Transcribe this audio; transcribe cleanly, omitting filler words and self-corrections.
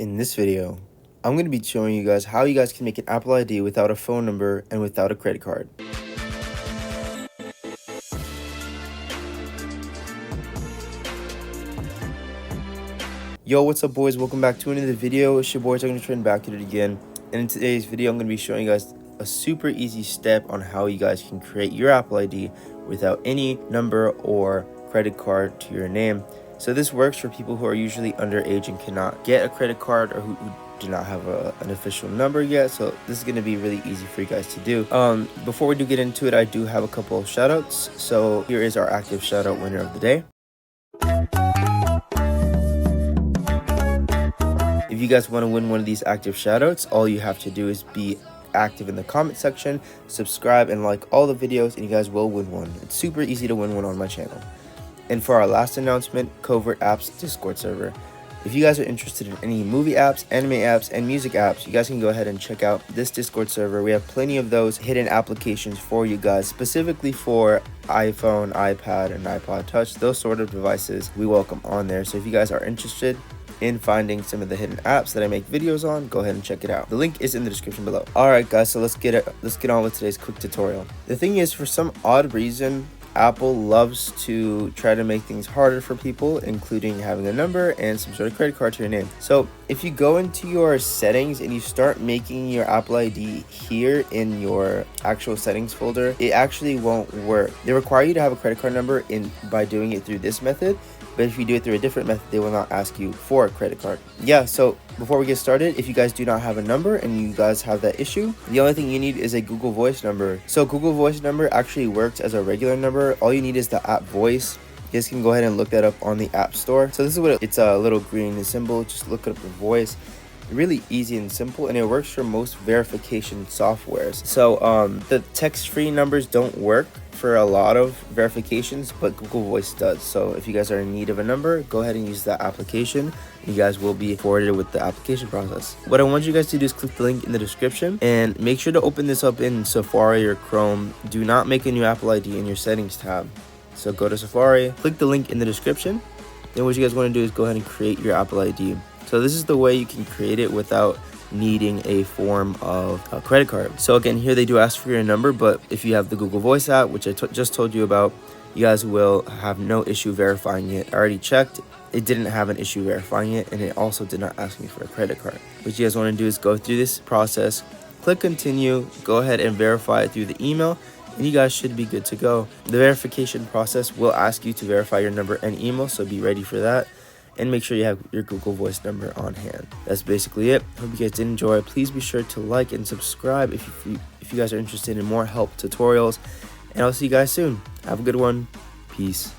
In this video, I'm going to be showing you guys how you guys can make an Apple ID without a phone number and without a credit card. Yo, what's up boys? Welcome back to another video. It's your boy TechnoTrend back at it again. And in today's video, I'm going to be showing you guys a super easy step on how you guys can create your Apple ID without any number or credit card to your name. So this works for people who are usually underage and cannot get a credit card, or who do not have an official number yet. So this is going to be really easy for you guys to do. Before we do get into it, I do have a couple of shout outs. So here is our active shout out winner of the day. If you guys want to win one of these active shout outs, all you have to do is be active in the comment section, subscribe, and like all the videos, and you guys will win one. It's super easy to win one on my channel. And for our last announcement, Covert Apps Discord server. If you guys are interested in any movie apps, anime apps, and music apps, you guys can go ahead and check out this Discord server. We have plenty of those hidden applications for you guys, specifically for iPhone, iPad, and iPod Touch. Those sort of devices we welcome on there. So if you guys are interested in finding some of the hidden apps that I make videos on, go ahead and check it out. The link is in the description below. Alright guys, so let's get on with today's quick tutorial. The thing is, for some odd reason, Apple loves to try to make things harder for people, including having a number and some sort of credit card to your name. So if you go into your settings and you start making your Apple ID here in your actual settings folder, it actually won't work. They require you to have a credit card number by doing it through this method. But if you do it through a different method, they will not ask you for a credit card. Yeah, so before we get started, if you guys do not have a number and you guys have that issue, the only thing you need is a Google Voice number. So Google Voice number actually works as a regular number. All you need is the app Voice. You guys can go ahead and look that up on the App Store. So this is what it's a little green symbol. Just look up the Voice. Really easy and simple, and it works for most verification softwares. So the text-free numbers don't work for a lot of verifications, but Google Voice does. So if you guys are in need of a number, go ahead and use that application. You guys will be forwarded with the application process. What I want you guys to do is click the link in the description and make sure to open this up in Safari or Chrome. Do not make a new Apple ID in your settings tab. So go to Safari, click the link in the description. Then what you guys want to do is go ahead and create your Apple ID. So this is the way you can create it without needing a form of a credit card. So again, here they do ask for your number, but if you have the Google Voice app, which I just told you about, you guys will have no issue verifying it. I already checked. It didn't have an issue verifying it, and it also did not ask me for a credit card. What you guys want to do is go through this process, click continue, go ahead and verify it through the email, and you guys should be good to go. The verification process will ask you to verify your number and email, so be ready for that. And make sure you have your Google Voice number on hand. That's basically it. Hope you guys did enjoy. Please be sure to like and subscribe if you guys are interested in more help tutorials. And I'll see you guys soon. Have a good one. Peace.